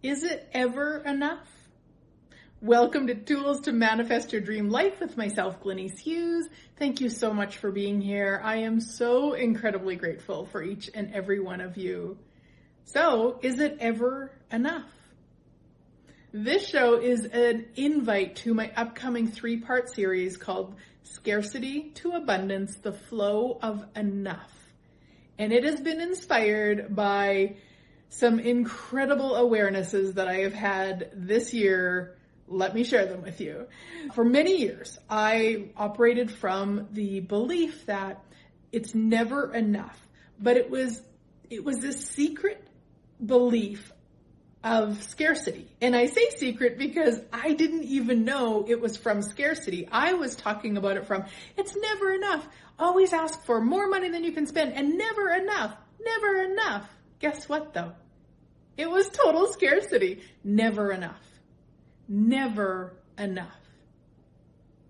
Is it ever enough? Welcome to Tools to Manifest Your Dream Life with myself, Glenyce. Thank you so much for being here. I am so incredibly grateful for each and every one of you. So, is it ever enough? This show is an invite to my upcoming 3-part series called Scarcity to Abundance, the Flow of Enough. And it has been inspired by some incredible awarenesses that I have had this year. Let me share them with you. For many years, I operated from the belief that it's never enough, but it was this secret belief of scarcity. And I say secret because I didn't even know it was from scarcity. I was talking about it from, it's never enough. Always ask for more money than you can spend and never enough. Never enough. Guess what though? It was total scarcity. Never enough. Never enough.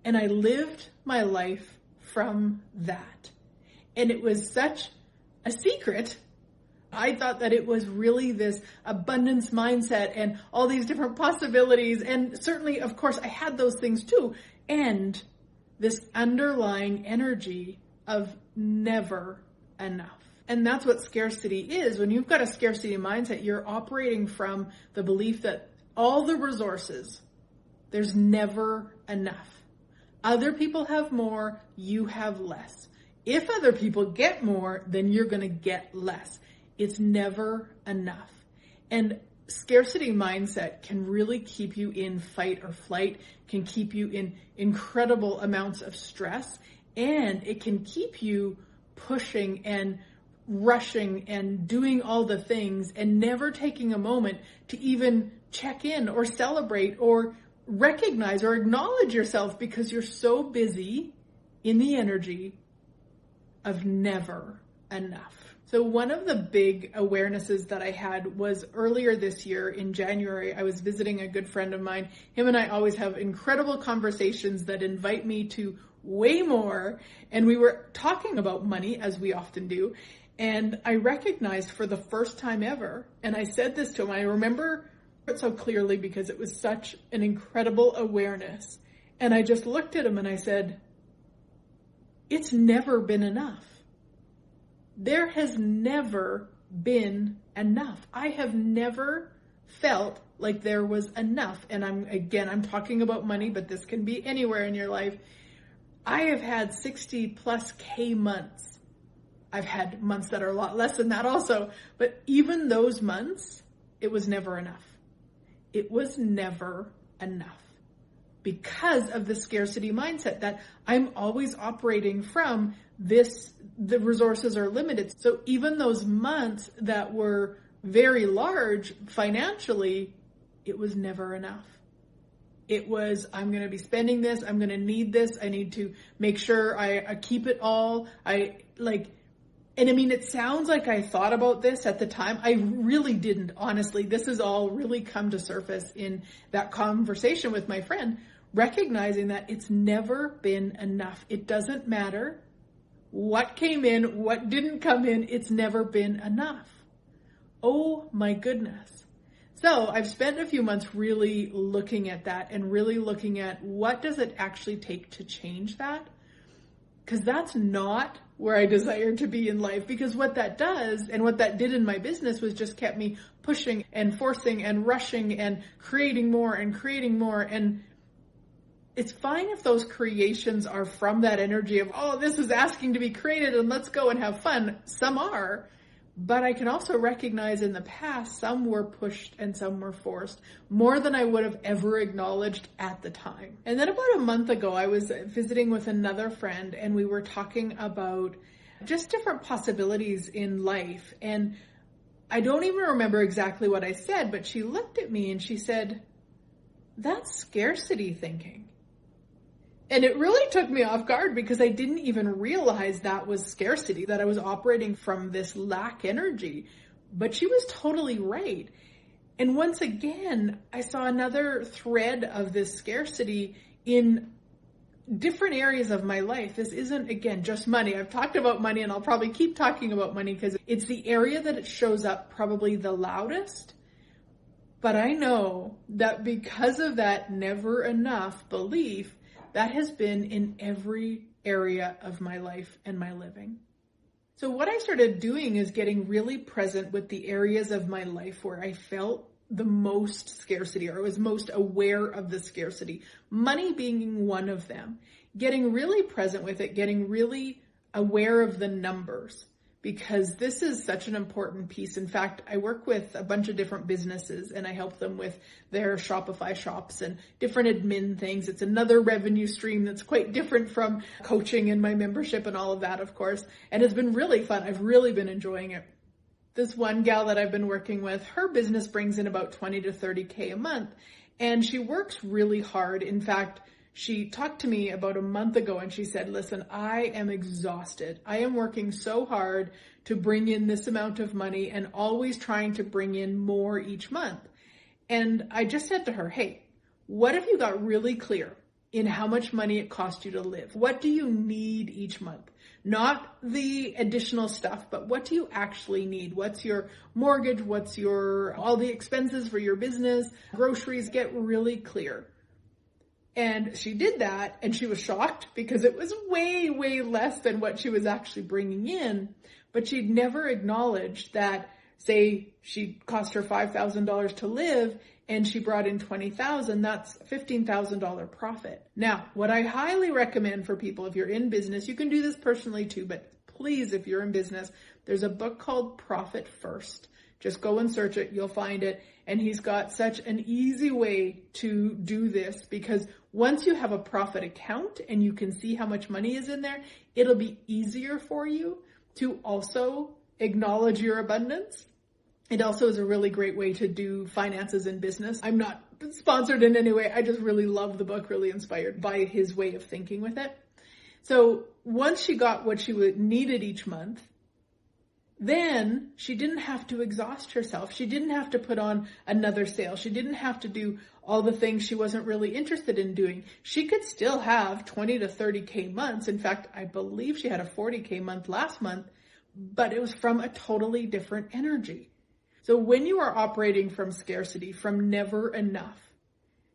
And I lived my life from that. And it was such a secret. I thought that it was really this abundance mindset and all these different possibilities. And certainly, of course, I had those things too. And this underlying energy of never enough. And that's what scarcity is. When you've got a scarcity mindset, you're operating from the belief that all the resources, there's never enough. Other people have more, you have less. If other people get more, then you're going to get less. It's never enough. And scarcity mindset can really keep you in fight or flight, can keep you in incredible amounts of stress, and it can keep you pushing and rushing and doing all the things and never taking a moment to even check in or celebrate or recognize or acknowledge yourself because you're so busy in the energy of never enough. So one of the big awarenesses that I had was earlier this year in January. I was visiting a good friend of mine. Him and I always have incredible conversations that invite me to way more. And we were talking about money, as we often do. And I recognized for the first time ever, and I said this to him, I remember it so clearly because it was such an incredible awareness. And I just looked at him and I said, it's never been enough. There has never been enough. I have never felt like there was enough. And I'm talking about money, but this can be anywhere in your life. I have had 60 plus K months. I've had months that are a lot less than that also, but even those months, it was never enough. It was never enough because of the scarcity mindset that I'm always operating from this, the resources are limited. So even those months that were very large financially, it was never enough. It was, I'm going to be spending this. I'm going to need this. I need to make sure I keep it all. And I mean, it sounds like I thought about this at the time. I really didn't, honestly. This has all really come to surface in that conversation with my friend, recognizing that it's never been enough. It doesn't matter what came in, what didn't come in. It's never been enough. Oh my goodness. So I've spent a few months really looking at that and really looking at what does it actually take to change that? Because that's not where I desire to be in life. Because what that does and what that did in my business was just kept me pushing and forcing and rushing and creating more and creating more. And it's fine if those creations are from that energy of, oh, this is asking to be created and let's go and have fun. Some are. But I can also recognize in the past, some were pushed and some were forced more than I would have ever acknowledged at the time. And then about a month ago, I was visiting with another friend and we were talking about just different possibilities in life. And I don't even remember exactly what I said, but she looked at me and she said, that's scarcity thinking. And it really took me off guard because I didn't even realize that was scarcity, that I was operating from this lack energy. But she was totally right. And once again, I saw another thread of this scarcity in different areas of my life. This isn't, again, just money. I've talked about money and I'll probably keep talking about money because it's the area that it shows up probably the loudest. But I know that because of that never enough belief, that has been in every area of my life and my living. So what I started doing is getting really present with the areas of my life where I felt the most scarcity, or I was most aware of the scarcity. Money being one of them. Getting really present with it, getting really aware of the numbers, because this is such an important piece. In fact, I work with a bunch of different businesses and I help them with their Shopify shops and different admin things. It's another revenue stream that's quite different from coaching and my membership and all of that, of course. And it's been really fun. I've really been enjoying it. This one gal that I've been working with, her business brings in about 20 to 30K a month, and she works really hard. In fact, she talked to me about a month ago and she said, listen, I am exhausted. I am working so hard to bring in this amount of money and always trying to bring in more each month. And I just said to her, hey, what if you got really clear in how much money it costs you to live? What do you need each month? Not the additional stuff, but what do you actually need? What's your mortgage? What's all the expenses for your business, groceries? Get really clear. And she did that and she was shocked because it was way, way less than what she was actually bringing in. But she'd never acknowledged that, say, she cost her $5,000 to live and she brought in $20,000, that's $15,000 profit. Now, what I highly recommend for people, if you're in business, you can do this personally too, but please, if you're in business, there's a book called Profit First. Just go and search it, you'll find it. And he's got such an easy way to do this, because once you have a profit account and you can see how much money is in there, it'll be easier for you to also acknowledge your abundance. It also is a really great way to do finances in business. I'm not sponsored in any way. I just really love the book, really inspired by his way of thinking with it. So once she got what she needed each month, then she didn't have to exhaust herself. She didn't have to put on another sale. She didn't have to do all the things she wasn't really interested in doing. She could still have 20 to 30K months. In fact, I believe she had a 40K month last month, but it was from a totally different energy. So when you are operating from scarcity, from never enough,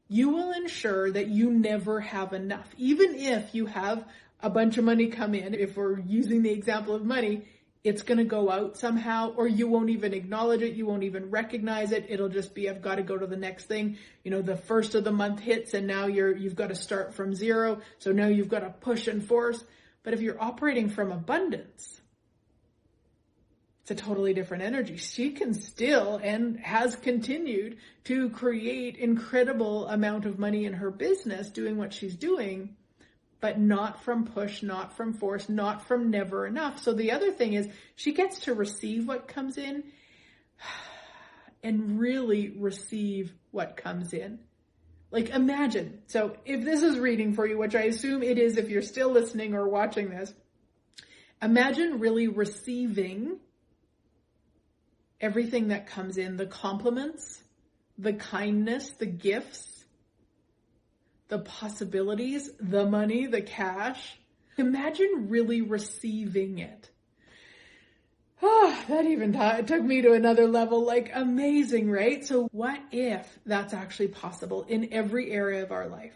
you will ensure that you never have enough. Even if you have a bunch of money come in, if we're using the example of money, it's going to go out somehow, or you won't even acknowledge it. You won't even recognize it. It'll just be, I've got to go to the next thing. You know, the first of the month hits and now you've got to start from zero. So now you've got to push and force. But if you're operating from abundance, it's a totally different energy. She can still and has continued to create incredible amount of money in her business doing what she's doing, but not from push, not from force, not from never enough. So the other thing is she gets to receive what comes in and really receive what comes in. Like imagine, so if this is reading for you, which I assume it is if you're still listening or watching this, imagine really receiving everything that comes in, the compliments, the kindness, the gifts, the possibilities, the money, the cash. Imagine really receiving it. Oh, that even took me to another level, like amazing, right? So what if that's actually possible in every area of our life?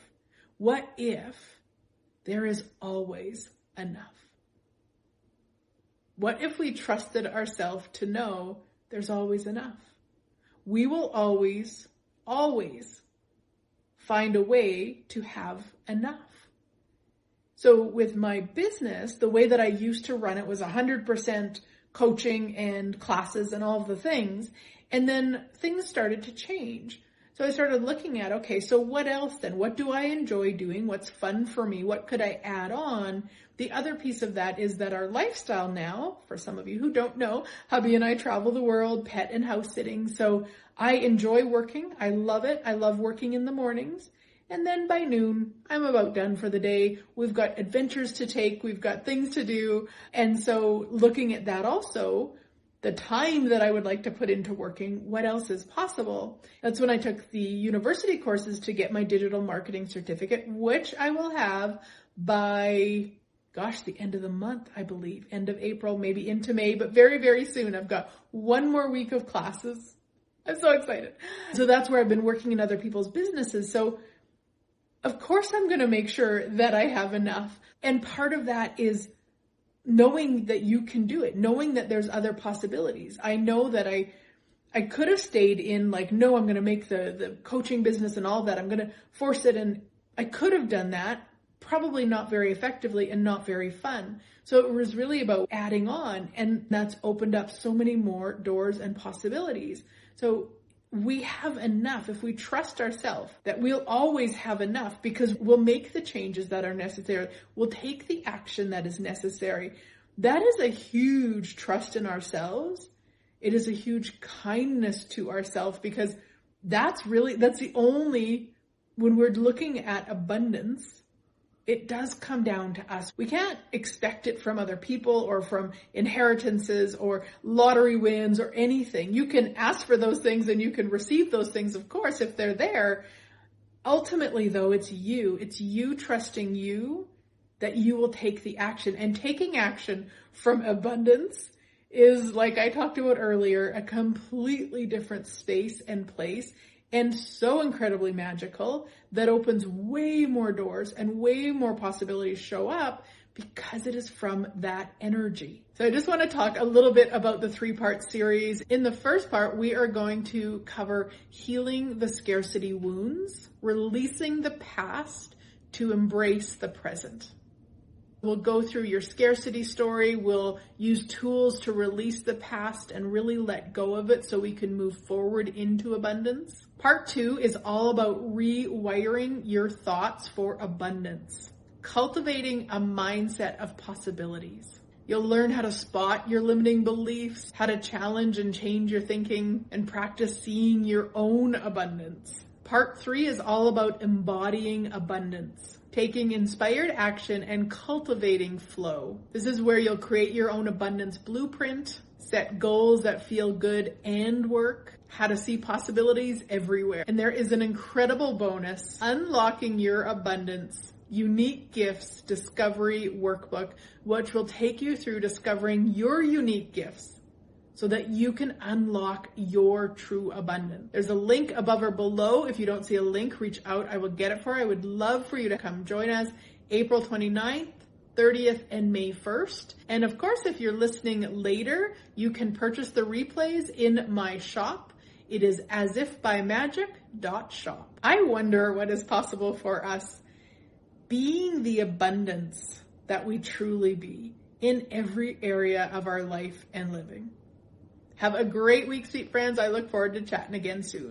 What if there is always enough? What if we trusted ourselves to know there's always enough? We will always, always find a way to have enough. So with my business, the way that I used to run it was 100% coaching and classes and all of the things. And then things started to change. So I started looking at, okay, so what else then? What do I enjoy doing? What's fun for me? What could I add on? The other piece of that is that our lifestyle now, for some of you who don't know, hubby and I travel the world, pet and house sitting. So I enjoy working. I love it. I love working in the mornings. And then by noon, I'm about done for the day. We've got adventures to take. We've got things to do. And so looking at that also, the time that I would like to put into working, what else is possible? That's when I took the university courses to get my digital marketing certificate, which I will have by, the end of the month, I believe, end of April, maybe into May, but very, very soon. I've got one more week of classes. I'm so excited. So that's where I've been working in other people's businesses. So of course I'm going to make sure that I have enough. And part of that is knowing that you can do it, knowing that there's other possibilities. I know that I could have stayed in like, no, I'm going to make the coaching business and all that. I'm going to force it. And I could have done that, probably not very effectively and not very fun. So it was really about adding on, and that's opened up so many more doors and possibilities. So we have enough. If we trust ourselves that we'll always have enough, because we'll make the changes that are necessary. We'll take the action that is necessary. That is a huge trust in ourselves. It is a huge kindness to ourselves, because that's the only, when we're looking at abundance, it does come down to us. We can't expect it from other people or from inheritances or lottery wins or anything. You can ask for those things and you can receive those things, of course, if they're there. Ultimately, though, it's you trusting you that you will take the action. And taking action from abundance is, like I talked about earlier, a completely different space and place, and so incredibly magical, that opens way more doors and way more possibilities show up because it is from that energy. So I just want to talk a little bit about the 3-part series. In the first part, we are going to cover healing the scarcity wounds, releasing the past to embrace the present. We'll go through your scarcity story. We'll use tools to release the past and really let go of it so we can move forward into abundance. Part 2 is all about rewiring your thoughts for abundance, cultivating a mindset of possibilities. You'll learn how to spot your limiting beliefs, how to challenge and change your thinking, and practice seeing your own abundance. Part 3 is all about embodying abundance, taking inspired action and cultivating flow. This is where you'll create your own abundance blueprint, set goals that feel good and work, how to see possibilities everywhere. And there is an incredible bonus, Unlocking Your Abundance Unique Gifts Discovery Workbook, which will take you through discovering your unique gifts so that you can unlock your true abundance. There's a link above or below. If you don't see a link, reach out. I will get it for you. I would love for you to come join us April 29th, 30th, and May 1st. And of course, if you're listening later, you can purchase the replays in my shop. It is asifbymagic.shop. I wonder what is possible for us being the abundance that we truly be in every area of our life and living. Have a great week, sweet friends. I look forward to chatting again soon.